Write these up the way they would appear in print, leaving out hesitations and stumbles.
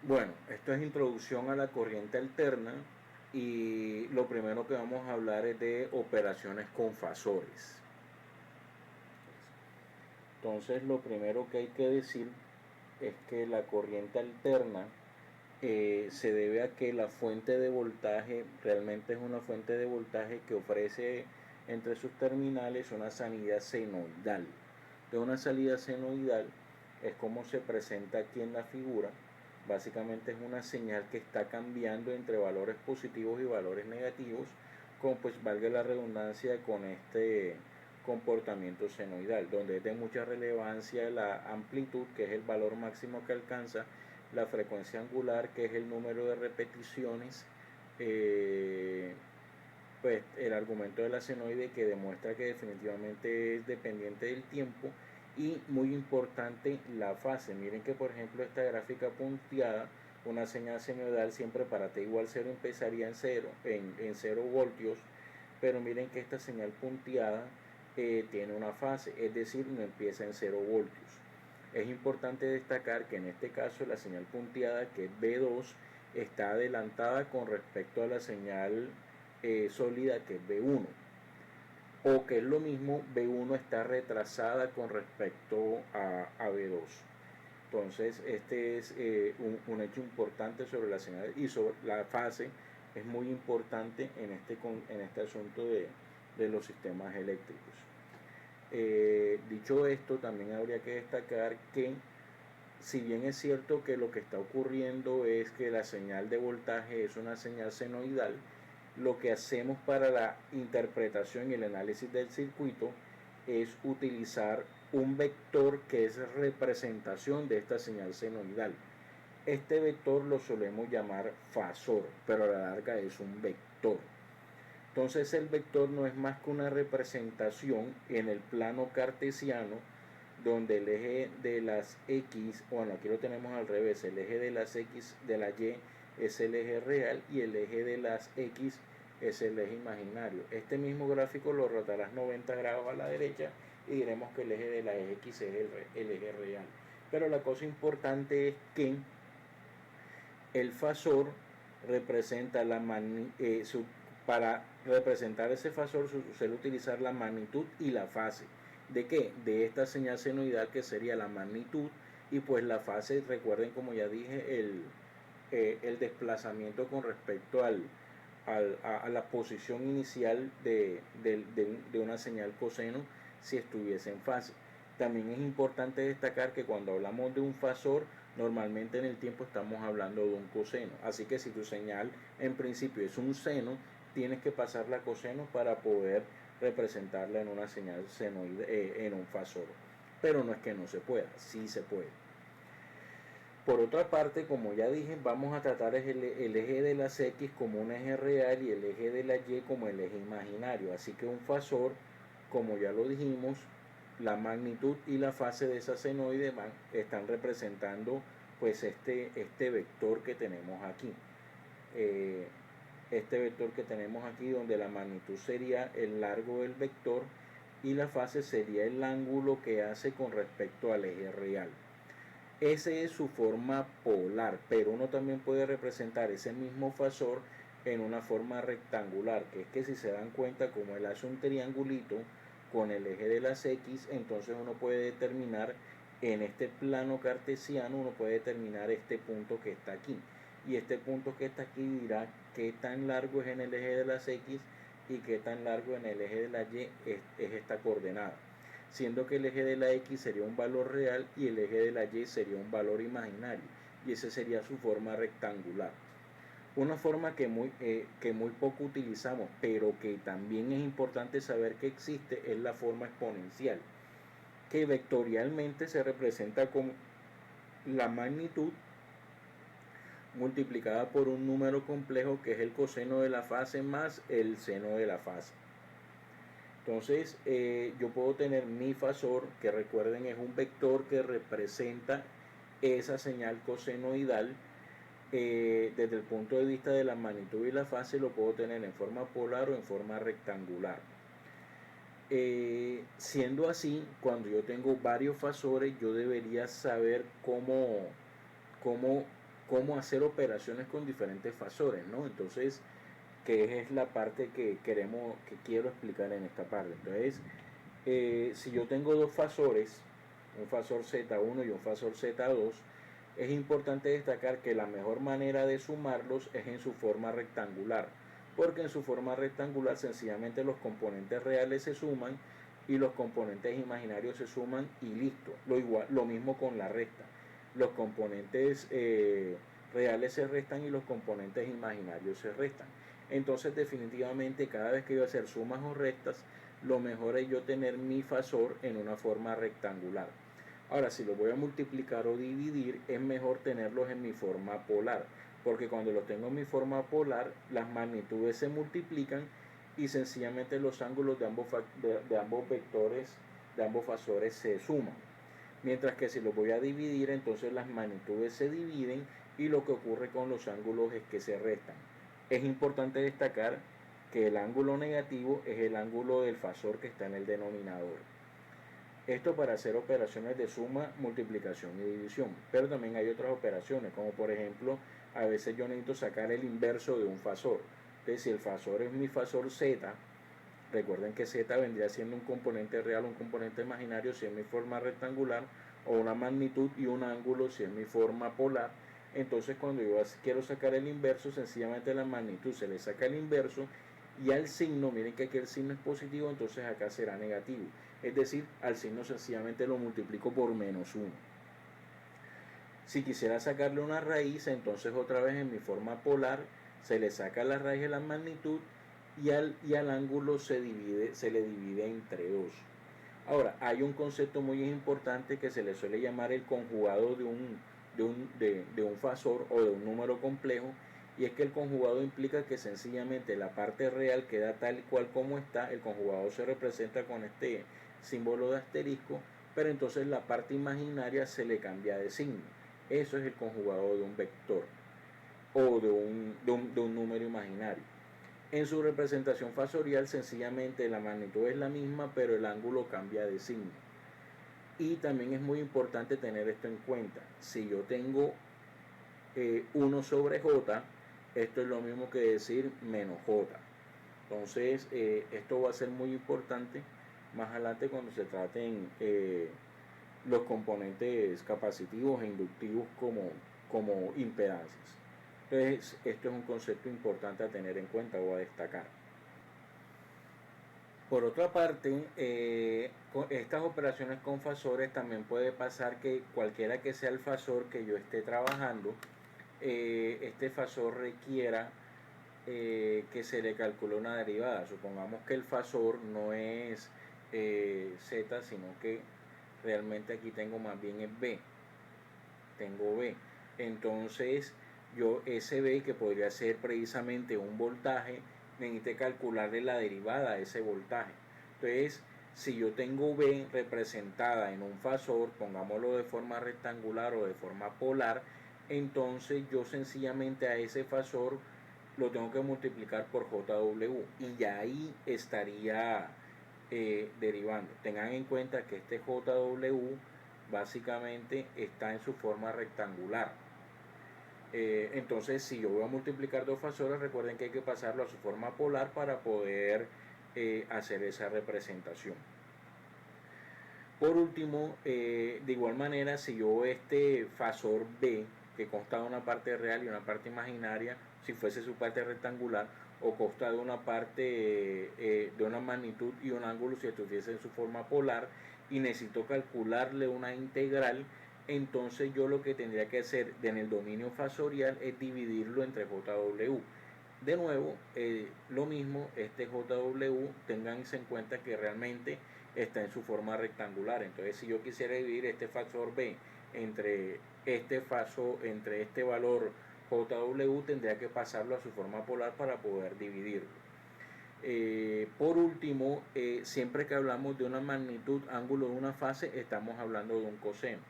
Bueno, esto es introducción a la corriente alterna y lo primero que vamos a hablar es de operaciones con fasores. Entonces, lo primero que hay que decir es que la corriente alterna se debe a que la fuente de voltaje realmente es una fuente de voltaje que ofrece entre sus terminales una salida senoidal. De una salida senoidal es como se presenta aquí en la figura. Básicamente es una señal que está cambiando entre valores positivos y valores negativos, con, pues valga la redundancia, con este comportamiento senoidal, donde es de mucha relevancia la amplitud, que es el valor máximo que alcanza, la frecuencia angular, que es el número de repeticiones, pues el argumento de la senoide, que demuestra que definitivamente es dependiente del tiempo, y muy importante la fase. Miren que por ejemplo esta gráfica punteada, una señal senoidal siempre para t igual 0 empezaría en 0, en 0 voltios, pero miren que esta señal punteada tiene una fase, es decir, no empieza en 0 voltios. Es importante destacar que en este caso la señal punteada, que es B2, está adelantada con respecto a la señal sólida, que es B1, o que es lo mismo, B1 está retrasada con respecto a B2. Entonces este es un hecho importante sobre la señal, y sobre la fase es muy importante en este asunto de los sistemas eléctricos. Dicho esto, también habría que destacar que si bien es cierto que lo que está ocurriendo es que la señal de voltaje es una señal senoidal, lo que hacemos para la interpretación y el análisis del circuito es utilizar un vector que es representación de esta señal senoidal. Este vector lo solemos llamar fasor, pero a la larga es un vector. Entonces el vector no es más que una representación en el plano cartesiano, donde el eje de las X, bueno, aquí lo tenemos al revés, el eje de las X de la Y es el eje real y el eje de las X es el eje imaginario. Este mismo gráfico lo rotarás 90 grados a la derecha y diremos que el eje de la X es el eje real. Pero la cosa importante es que el fasor representa para representar ese fasor se suele utilizar la magnitud y la fase. ¿De qué? De esta señal senoidal, que sería la magnitud, y pues la fase, recuerden como ya dije, el desplazamiento con respecto a la posición inicial de una señal coseno si estuviese en fase. También es importante destacar que cuando hablamos de un fasor, normalmente en el tiempo estamos hablando de un coseno. Así que si tu señal en principio es un seno, tienes que pasarla a coseno para poder representarla en una señal senoide, en un fasor. Pero no es que no se pueda, sí se puede. Por otra parte, como ya dije, vamos a tratar el eje de las X como un eje real y el eje de la Y como el eje imaginario. Así que un fasor, como ya lo dijimos, la magnitud y la fase de esa senoide están representando pues este vector que tenemos aquí. Eh, este vector que tenemos aquí, donde la magnitud sería el largo del vector y la fase sería el ángulo que hace con respecto al eje real. Esa es su forma polar, pero uno también puede representar ese mismo fasor en una forma rectangular, que es que si se dan cuenta, como él hace un triangulito con el eje de las X, entonces uno puede determinar en este plano cartesiano, uno puede determinar este punto que está aquí. Y este punto que está aquí dirá qué tan largo es en el eje de las X y qué tan largo en el eje de la Y es esta coordenada, siendo que el eje de la X sería un valor real y el eje de la Y sería un valor imaginario, y esa sería su forma rectangular. Una forma que muy poco utilizamos, pero que también es importante saber que existe, es la forma exponencial, que vectorialmente se representa con la magnitud multiplicada por un número complejo, que es el coseno de la fase más el seno de la fase. Entonces yo puedo tener mi fasor, que recuerden es un vector que representa esa señal cosenoidal. Desde el punto de vista de la magnitud y la fase, lo puedo tener en forma polar o en forma rectangular. Siendo así, cuando yo tengo varios fasores, yo debería saber cómo cómo hacer operaciones con diferentes fasores, ¿no? Entonces, que es la parte que quiero explicar en esta parte. Entonces, si yo tengo dos fasores, un fasor Z1 y un fasor Z2, es importante destacar que la mejor manera de sumarlos es en su forma rectangular, porque en su forma rectangular sencillamente los componentes reales se suman y los componentes imaginarios se suman y listo. Lo mismo con la resta. Los componentes reales se restan y los componentes imaginarios se restan. Entonces definitivamente cada vez que yo hacer sumas o restas, lo mejor es yo tener mi fasor en una forma rectangular. Ahora, si lo voy a multiplicar o dividir, es mejor tenerlos en mi forma polar, porque cuando los tengo en mi forma polar, las magnitudes se multiplican y sencillamente los ángulos de ambos vectores, de ambos fasores se suman. Mientras que si los voy a dividir, entonces las magnitudes se dividen y lo que ocurre con los ángulos es que se restan. Es importante destacar que el ángulo negativo es el ángulo del fasor que está en el denominador. Esto para hacer operaciones de suma, multiplicación y división. Pero también hay otras operaciones, como por ejemplo, a veces yo necesito sacar el inverso de un fasor. Entonces, si el fasor es mi fasor Z, recuerden que Z vendría siendo un componente real o un componente imaginario si es mi forma rectangular, o una magnitud y un ángulo si es mi forma polar. Entonces, cuando yo quiero sacar el inverso, sencillamente la magnitud se le saca el inverso y al signo, miren que aquí el signo es positivo, entonces acá será negativo. Es decir, al signo sencillamente lo multiplico por -1. Si quisiera sacarle una raíz, entonces otra vez en mi forma polar se le saca la raíz de la magnitud y al ángulo se le divide entre 2. Ahora, hay un concepto muy importante que se le suele llamar el conjugado de un fasor o de un número complejo, y es que el conjugado implica que sencillamente la parte real queda tal y cual como está, el conjugado se representa con este símbolo de asterisco, pero entonces la parte imaginaria se le cambia de signo. Eso es el conjugado de un vector o de un número imaginario. En su representación fasorial sencillamente la magnitud es la misma, pero el ángulo cambia de signo. Y también es muy importante tener esto en cuenta. Si yo tengo 1 sobre j, esto es lo mismo que decir menos j. Entonces, esto va a ser muy importante más adelante cuando se traten los componentes capacitivos e inductivos como impedancias. Entonces, esto es un concepto importante a tener en cuenta o a destacar. Por otra parte, estas operaciones con fasores también puede pasar que cualquiera que sea el fasor que yo esté trabajando, este fasor requiera que se le calcule una derivada. Supongamos que el fasor no es z, sino que realmente aquí tengo más bien es b. Tengo b. Entonces, yo ese b, que podría ser precisamente un voltaje, necesito calcularle la derivada a ese voltaje. Entonces, si yo tengo b representada en un fasor, pongámoslo de forma rectangular o de forma polar, entonces yo sencillamente a ese fasor lo tengo que multiplicar por JW y ya ahí estaría derivando. Tengan en cuenta que este JW básicamente está en su forma rectangular. Entonces, si yo voy a multiplicar dos fasores, recuerden que hay que pasarlo a su forma polar para poder hacer esa representación. Por último, de igual manera, si yo este fasor B, que consta de una parte real y una parte imaginaria, si fuese su parte rectangular, o consta de una parte de una magnitud y un ángulo si estuviese en su forma polar, y necesito calcularle una integral, entonces yo lo que tendría que hacer en el dominio fasorial es dividirlo entre JW. De nuevo, lo mismo, este JW, tengan en cuenta que realmente está en su forma rectangular. Entonces, si yo quisiera dividir este fasor B entre este valor JW, tendría que pasarlo a su forma polar para poder dividirlo. Por último, siempre que hablamos de una magnitud, ángulo de una fase, estamos hablando de un coseno.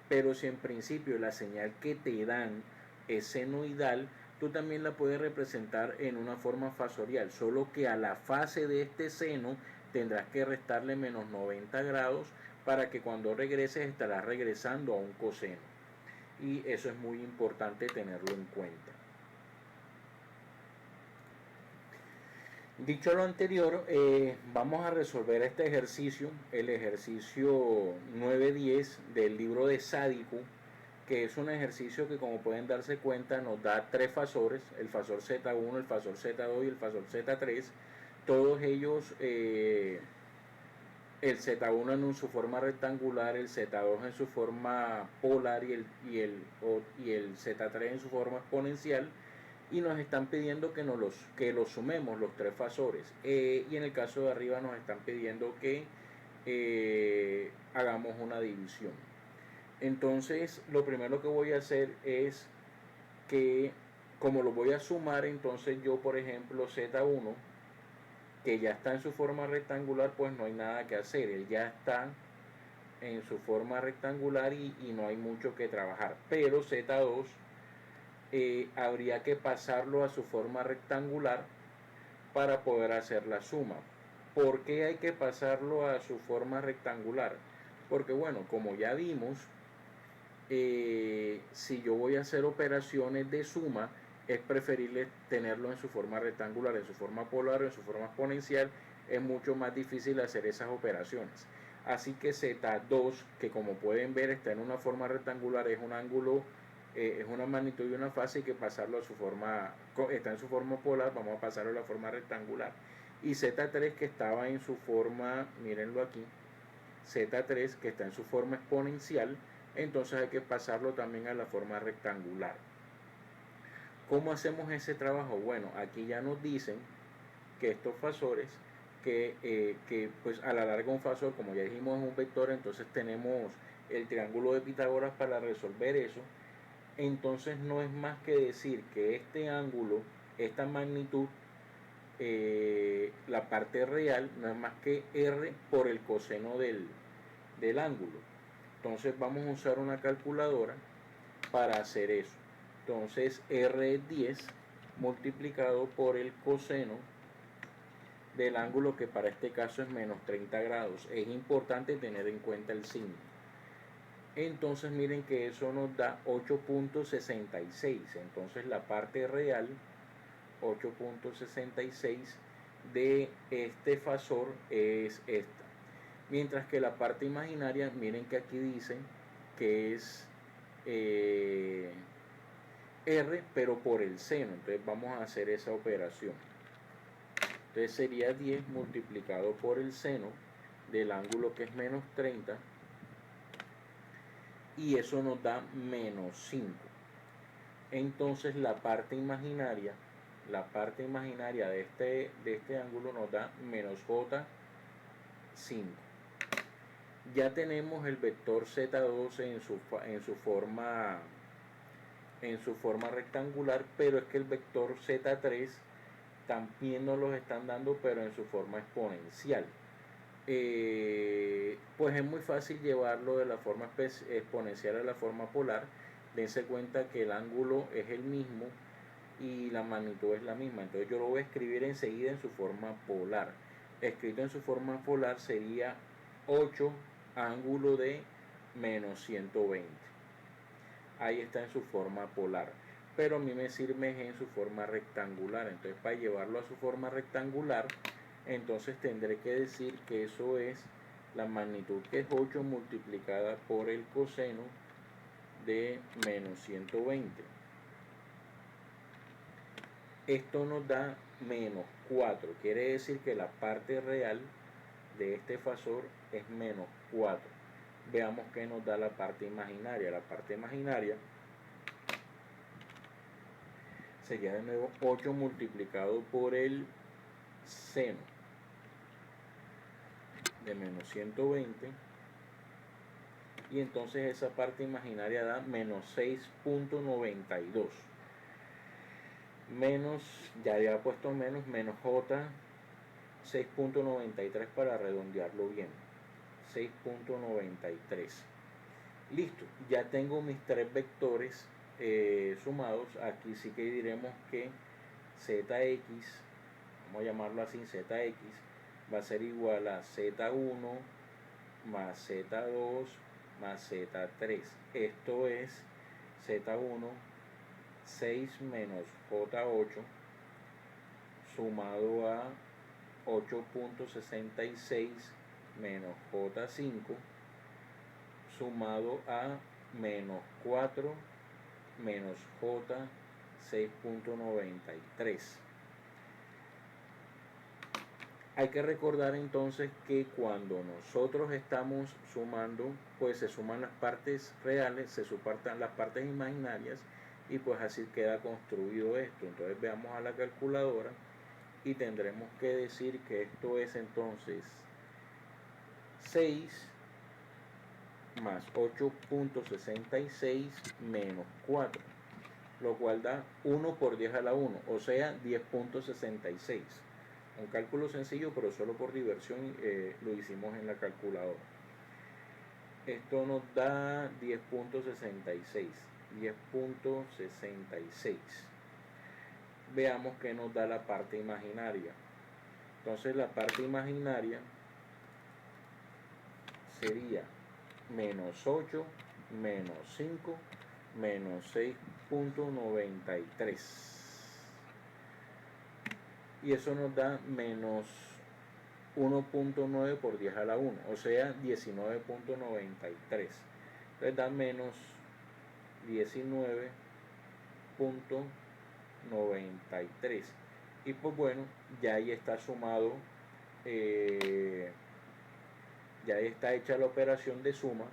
Pero si en principio la señal que te dan es senoidal, tú también la puedes representar en una forma fasorial, solo que a la fase de este seno tendrás que restarle menos 90 grados para que cuando regreses estarás regresando a un coseno. y eso es muy importante tenerlo en cuenta. Dicho lo anterior, vamos a resolver este ejercicio, el ejercicio 910 del libro de Sádiku, que es un ejercicio que, como pueden darse cuenta, nos da tres fasores: el fasor Z1, el fasor Z2 y el fasor Z3. Todos ellos, el Z1 en su forma rectangular, el Z2 en su forma polar y el Z3 en su forma exponencial, y nos están pidiendo que los sumemos, los tres fasores, y en el caso de arriba nos están pidiendo que hagamos una división. Entonces lo primero que voy a hacer es que, como lo voy a sumar, entonces yo, por ejemplo, Z1, que ya está en su forma rectangular, pues no hay nada que hacer, él ya está en su forma rectangular y no hay mucho que trabajar. Pero Z2 habría que pasarlo a su forma rectangular para poder hacer la suma. ¿Por qué hay que pasarlo a su forma rectangular? Porque, bueno, como ya vimos, si yo voy a hacer operaciones de suma, es preferible tenerlo en su forma rectangular. En su forma polar o en su forma exponencial es mucho más difícil hacer esas operaciones. Así que Z2, que como pueden ver está en una forma rectangular, es un ángulo, es una magnitud y una fase, y que pasarlo a su forma, está en su forma polar, vamos a pasarlo a la forma rectangular. Y Z3, que estaba en su forma, mírenlo aquí, Z3, que está en su forma exponencial, entonces hay que pasarlo también a la forma rectangular. ¿Cómo hacemos ese trabajo? Bueno, aquí ya nos dicen que estos fasores, que pues a la larga un fasor, como ya dijimos, es un vector, entonces tenemos el triángulo de Pitágoras para resolver eso. Entonces no es más que decir que este ángulo, esta magnitud, la parte real, no es más que r por el coseno del ángulo. Entonces vamos a usar una calculadora para hacer eso. Entonces r es 10 multiplicado por el coseno del ángulo, que para este caso es menos 30 grados. Es importante tener en cuenta el signo. Entonces miren que eso nos da 8.66. Entonces la parte real, 8.66 de este fasor, es esta. Mientras que la parte imaginaria, miren que aquí dicen que es r, pero por el seno. Entonces vamos a hacer esa operación. Entonces sería 10 multiplicado por el seno del ángulo, que es menos 30, y eso nos da menos 5. Entonces la parte imaginaria de este ángulo nos da menos J5. Ya tenemos el vector Z2 en su forma rectangular, pero es que el vector Z3 también nos los están dando, pero en su forma exponencial. Pues es muy fácil llevarlo de la forma exponencial a la forma polar. Dense cuenta que el ángulo es el mismo y la magnitud es la misma. Entonces yo lo voy a escribir enseguida en su forma polar. Escrito en su forma polar sería 8 ángulo de menos 120. Ahí está en su forma polar, pero a mí me sirve en su forma rectangular. Entonces para llevarlo a su forma rectangular, entonces tendré que decir que eso es la magnitud, que es 8 multiplicada por el coseno de menos 120. Esto nos da menos 4, quiere decir que la parte real de este fasor es menos 4. Veamos qué nos da la parte imaginaria. La parte imaginaria sería de nuevo 8 multiplicado por el seno de menos 120, y entonces esa parte imaginaria da menos 6.92. Menos, ya había puesto menos J 6.93 para redondearlo bien. 6.93. Listo, ya tengo mis tres vectores sumados. Aquí sí que diremos que Zx, vamos a llamarlo así, Zx va a ser igual a Z1 más Z2 más Z3. Esto es Z1, 6 menos J8, sumado a 8.66 menos J5, sumado a menos 4 menos J 6.93. Hay que recordar entonces que cuando nosotros estamos sumando, pues se suman las partes reales, se supartan las partes imaginarias y pues así queda construido esto. Entonces veamos a la calculadora y tendremos que decir que esto es entonces 6 más 8.66 menos 4, lo cual da 1 por 10 a la 1, o sea 10.66. Un cálculo sencillo, pero solo por diversión lo hicimos en la calculadora. Esto nos da 10.66. 10.66. Veamos que nos da la parte imaginaria. Entonces la parte imaginaria sería menos 8 menos 5 menos 6.93. Y eso nos da menos 1.9 por 10 a la 1, o sea 19.93. Entonces da menos 19.93. Y pues bueno, ya ahí está sumado, ya ahí está hecha la operación de suma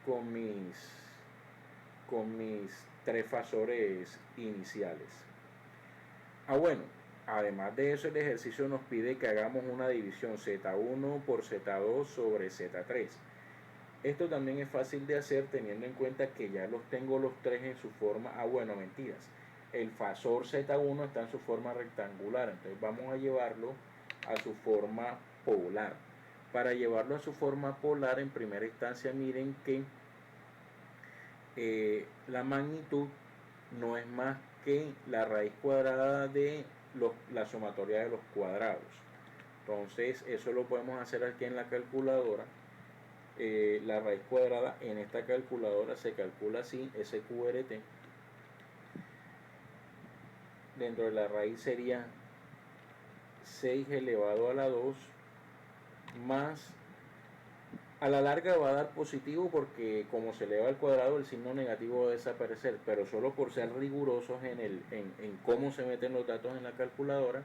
con mis tres fasores iniciales. Bueno, además de eso, el ejercicio nos pide que hagamos una división Z1 por Z2 sobre Z3. Esto también es fácil de hacer teniendo en cuenta que ya los tengo los tres en su forma. Bueno, mentiras. El fasor Z1 está en su forma rectangular, entonces vamos a llevarlo a su forma polar. Para llevarlo a su forma polar, en primera instancia, miren que la magnitud no es más que la raíz cuadrada de la sumatoria de los cuadrados. Entonces eso lo podemos hacer aquí en la calculadora. La raíz cuadrada en esta calculadora se calcula así: SQRT dentro de la raíz sería 6 elevado a la 2 más, a la larga va a dar positivo porque como se eleva al cuadrado el signo negativo va a desaparecer, pero solo por ser rigurosos en cómo se meten los datos en la calculadora,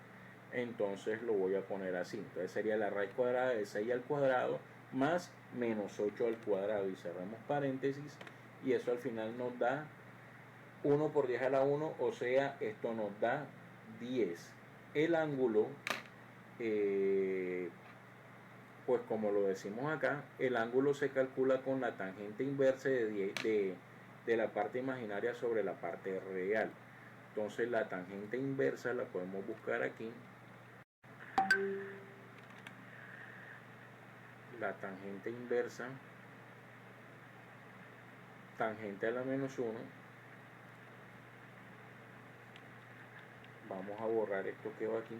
entonces lo voy a poner así. Entonces sería la raíz cuadrada de 6 al cuadrado más menos 8 al cuadrado, y cerramos paréntesis, y eso al final nos da 1 por 10 a la 1, o sea, esto nos da 10. El ángulo, pues como lo decimos acá, el ángulo se calcula con la tangente inversa de la parte imaginaria sobre la parte real. Entonces la tangente inversa la podemos buscar aquí. La tangente inversa, tangente a la menos 1. Vamos a borrar esto que va aquí.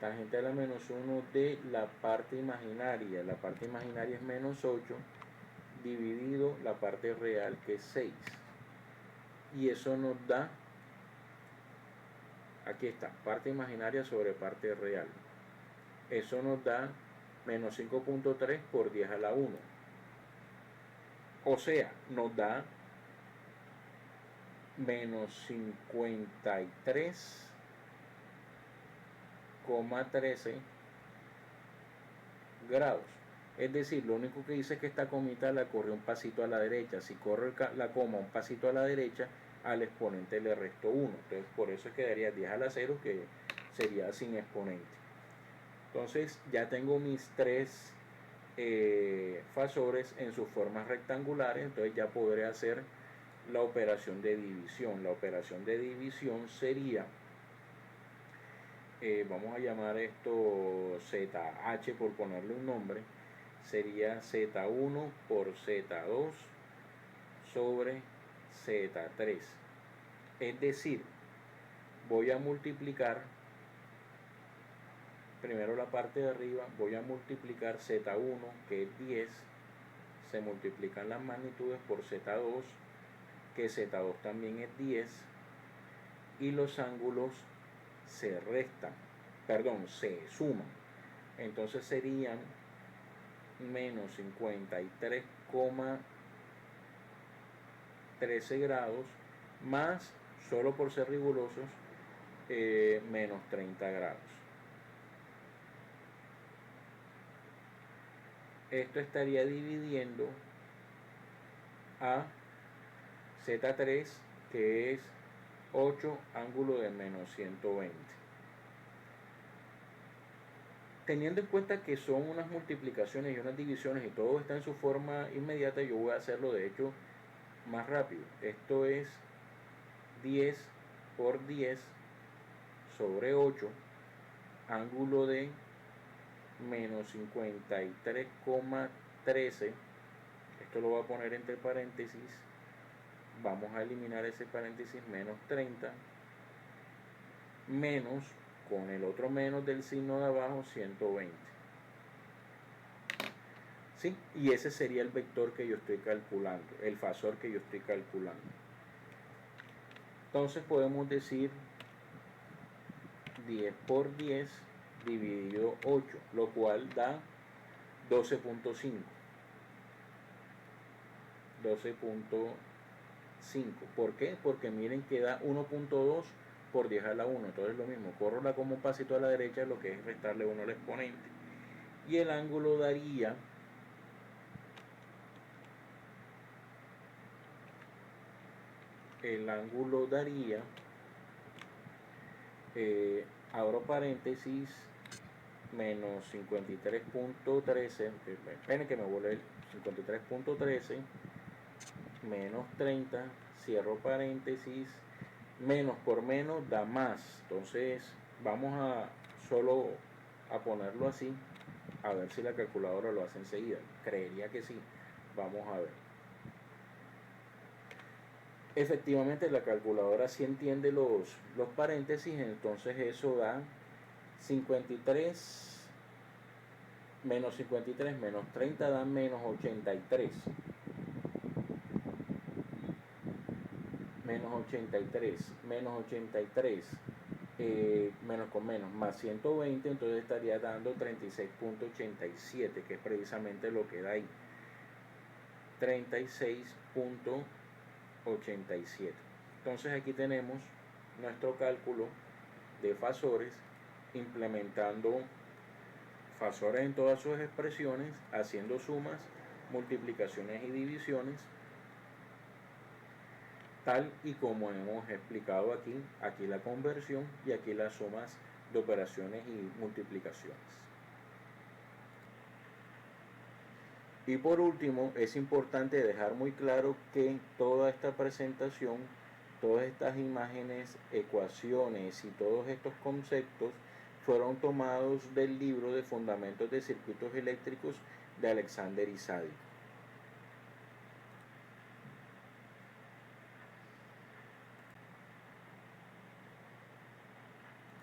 Tangente a la menos 1 de la parte imaginaria. La parte imaginaria es menos 8 dividido la parte real, que es 6. Y eso nos da, aquí está, parte imaginaria sobre parte real. Eso nos da menos 5.3 por 10 a la 1. O sea, nos da menos 53,13 grados. Es decir, lo único que dice es que esta comita la corre un pasito a la derecha. Si corre la coma un pasito a la derecha, al exponente le resto 1. Entonces por eso quedaría 10 a la 0, que sería sin exponente. Entonces ya tengo mis tres fasores en sus formas rectangulares. Entonces ya podré hacer la operación de división. La operación de división sería, vamos a llamar esto ZH por ponerle un nombre, sería Z1 por Z2 sobre Z3. Es decir, voy a multiplicar primero la parte de arriba, voy a multiplicar Z1, que es 10, se multiplican las magnitudes por Z2, que Z2 también es 10 y los ángulos se restan, perdón, se suman. Entonces serían menos 53,13 grados más, solo por ser rigurosos, menos 30 grados. Esto estaría dividiendo a Z3, que es 8 ángulo de menos 120. Teniendo en cuenta que son unas multiplicaciones y unas divisiones y todo está en su forma inmediata, yo voy a hacerlo de hecho más rápido. Esto es 10 por 10 sobre 8, ángulo de menos 53,13. Esto lo voy a poner entre paréntesis. Vamos a eliminar ese paréntesis, menos 30, menos, con el otro menos del signo de abajo, 120. ¿Sí? Y ese sería el vector que yo estoy calculando, el fasor que yo estoy calculando. Entonces podemos decir 10 por 10 dividido 8, lo cual da 12.5. 12.5. ¿Por qué? Porque miren que da 1.2 por 10 a la 1. Entonces lo mismo, corro como un pasito a la derecha, lo que es restarle 1 al exponente. Y el ángulo daría abro paréntesis, menos 53.13, esperen que me vuelve el 53.13, menos 30, cierro paréntesis, menos por menos da más. Entonces vamos a solo a ponerlo así, a ver si la calculadora lo hace enseguida. Creería que sí. Vamos a ver. Efectivamente la calculadora sí entiende los paréntesis, entonces eso da 53 menos 53 menos 30 da menos 83. Menos 83, menos 83, menos con menos, más 120, entonces estaría dando 36.87, que es precisamente lo que da ahí. 36.87. Entonces aquí tenemos nuestro cálculo de fasores, implementando fasores en todas sus expresiones, haciendo sumas, multiplicaciones y divisiones, tal y como hemos explicado aquí la conversión y aquí las sumas de operaciones y multiplicaciones. Y por último, es importante dejar muy claro que toda esta presentación, todas estas imágenes, ecuaciones y todos estos conceptos fueron tomados del libro de Fundamentos de Circuitos Eléctricos de Alexander Isady.